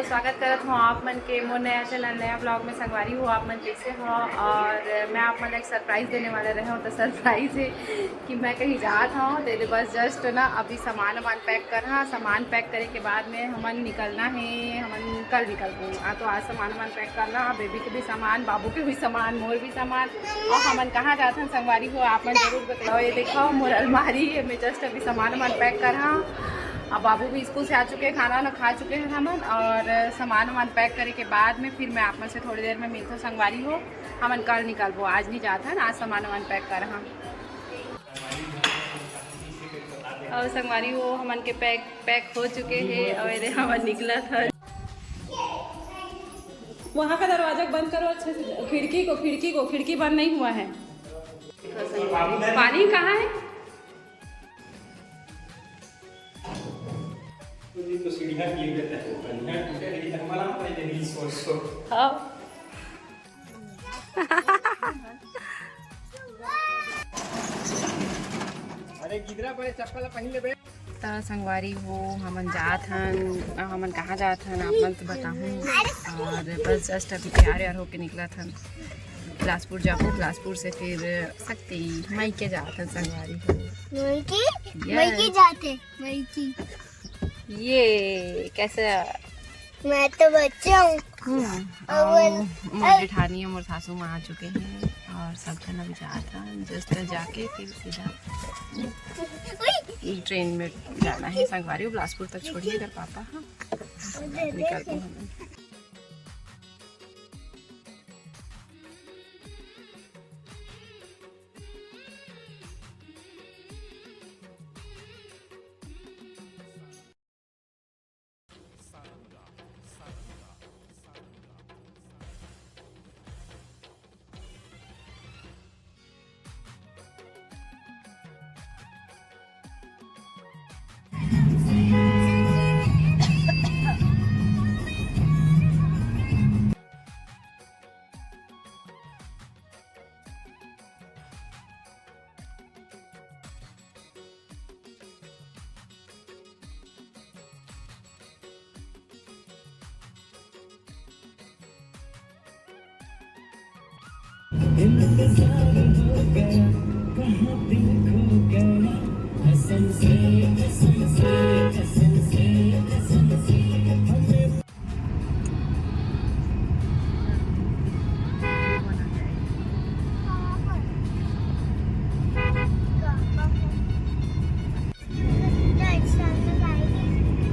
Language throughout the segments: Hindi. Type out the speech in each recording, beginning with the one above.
स्वागत करत हूँ आप मन के मोर नया चैनल नया ब्लॉग में संगवारी हो आप मन कैसे हो। और मैं आप मन एक सरप्राइज़ देने वाले रहे हूँ। तो सरप्राइज़ है कि मैं कहीं जात हूँ तो बस जस्ट ना अभी सामान पैक कर हाँ सामान पैक करे के बाद में हमन निकलना है। हमन कल निकलते हैं तो आज सामान पैक करना, बेबी के भी सामान, बाबू के भी सामान, मोर भी सामान। और हमन कहाँ जाते हैं संगवारी हो आप मन जरूर बताओ। ये देखो मोर अलमारी है, मैं जस्ट अभी सामान पैक कर हाँ। अब बाबू भी स्कूल से आ चुके हैं, खाना ना खा चुके हैं हमन। और सामान पैक करे के बाद में फिर मैं आप में से थोड़ी देर में मिलता हूँ संगवारी हो। हमन कल निकलबो, आज नहीं जाता है, आज सामान पैक कर हाँ। और संगवारी हो हमन के पैक हो चुके हैं और हमन निकला था। वहाँ का दरवाजा बंद करो अच्छे से, खिड़की बंद नहीं हुआ है। पानी कहाँ है? तो सीढ़ियाँ किए रहते हैं, बढ़िया टूटे नहीं तक माला पड़े नहीं सो हाँ अरे गिदरा बड़े चप्पल पहन ले। तो संगवारी हो हमन जात हन, हमन कहाँ जात हन आप मन तो बताऊँ। और बस जस्ट अभी तैयार होके निकला था, बिलासपुर जाओ, बिलासपुर से फिर सकती मई के जात हन संगवारी हो। मई की जाते मई की। ये कैसे? मैं तो बच्चा हूँ। मोर जेठानी और मोर सासू माँ आ चुके हैं और सब जन अभी जाता है। जस्ट जाके फिर सीधा ट्रेन में जाना है संगवारी हो। बिलासपुर तक छोड़िए अगर पापा। हाँ निकलते हैं।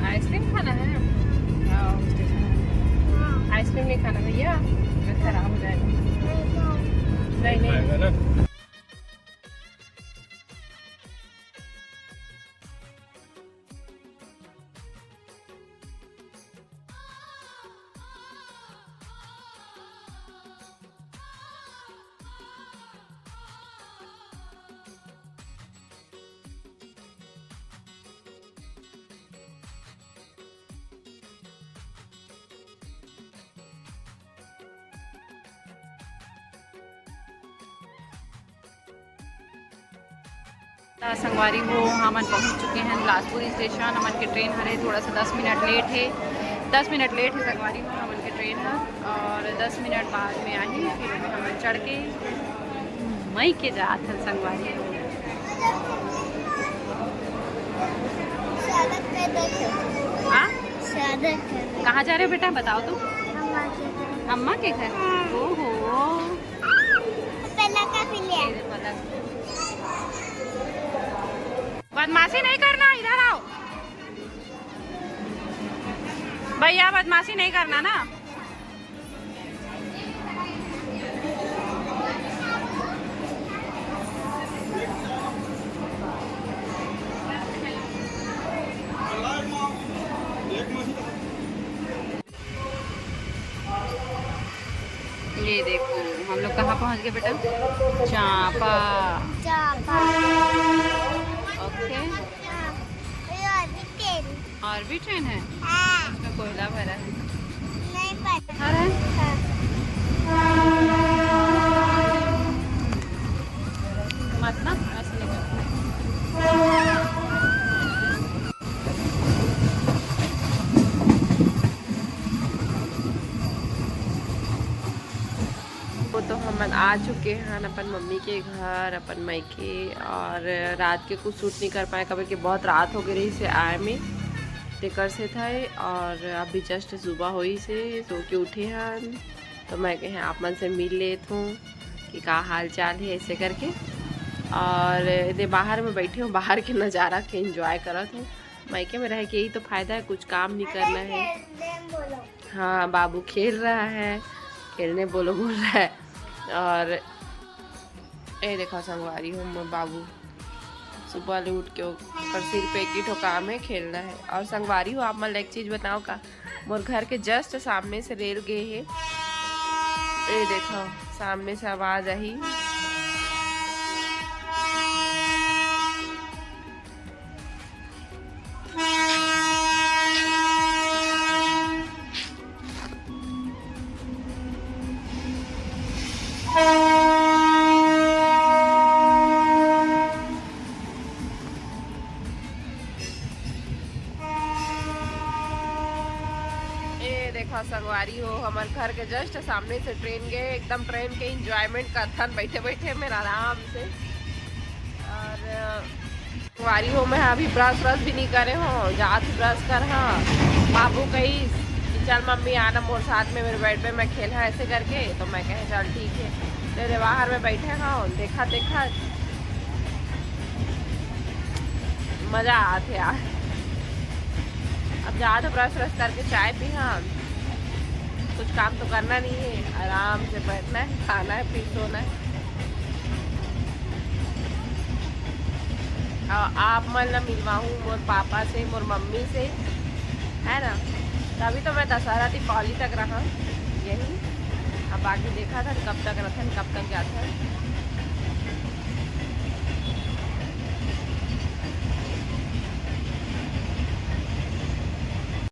आइसक्रीम खाना है? आइसक्रीम नहीं खाना भैया, खराब हो जाएगा। नहीं संगवारी हो हमन पहुंच चुके हैं बिलासपुर स्टेशन। हमन के ट्रेन हरे थोड़ा सा 10 मिनट लेट है, 10 मिनट लेट है संगवारी हो हमन के ट्रेन है। और 10 मिनट बाद में आई फिर हमन चढ़ के मई के जात हैं संगवारी हो। हाँ कहाँ जा रहे हो बेटा बताओ तो? अम्मा के घर। ओहो बदमाशी नहीं करना, इधर आओ भैया, बदमाशी नहीं करना ना। हम लोग कहाँ पहुँच गए बेटा? चांपा। चापा। ओके। और भी ट्रेन है? उसमें कोयला भरा है। नहीं पता। अरे मत ना ऐसे नहीं करते। वो तो हम आ चुके हैं अपन मम्मी के घर, अपन मायके, और रात के कुछ सूट नहीं कर पाए कभी कि बहुत रात हो गई से आए में टेकर से था। और अभी जस्ट सुबह हुई से सो के उठे हैं, तो मैं कहे आप मन से मिल लेत हूँ कि का हाल चाल है ऐसे करके। और इधर बाहर में बैठे हूँ, बाहर के नज़ारा के एंजॉय करत हूँ। मायके में रह के यही तो फ़ायदा है, कुछ काम नहीं करना है। हाँ बाबू खेल रहा है, खेलने बोलो बोल रहा है। और ये देखो संगवारी हूँ मैं, बाबू सुबह ले उठ के ऊपर सिर पे एक ही ठो काम है, खेलना है। और संगवारी हो आप मतलब एक चीज़ बताओ का, मोर घर के जस्ट सामने से रेल गए है, ये देखो सामने से आवाज़ आई। देखा संगवारी हो हमारे घर के जस्ट सामने से ट्रेन गए, एकदम ट्रेन के इंजॉयमेंट करथन बैठे बैठे मेरा आराम से। और संगवारी हो मैं अभी ब्रश व्रश भी नहीं करे हो, जात ब्रश कर। हाँ बाबू कही कि चल मम्मी आना मोर साथ में मेरे बेड पे मैं खेला ऐसे करके, तो मैं कहे चल ठीक है। तेरे बाहर में बैठे हाँ देखा देखा मज़ा आते यार। अब जा तो ब्रश व्रश करके चाय पी, हाँ कुछ काम तो करना नहीं है, आराम से बैठना है, खाना है, फिर सोना है। और आप मतलब मिलवाऊँ मोर पापा से मोर मम्मी से, है ना। तभी तो मैं दशहरा दीपावली तक रहा यही। अब बाकी देखा था कब तक रहता कब तक जाता है।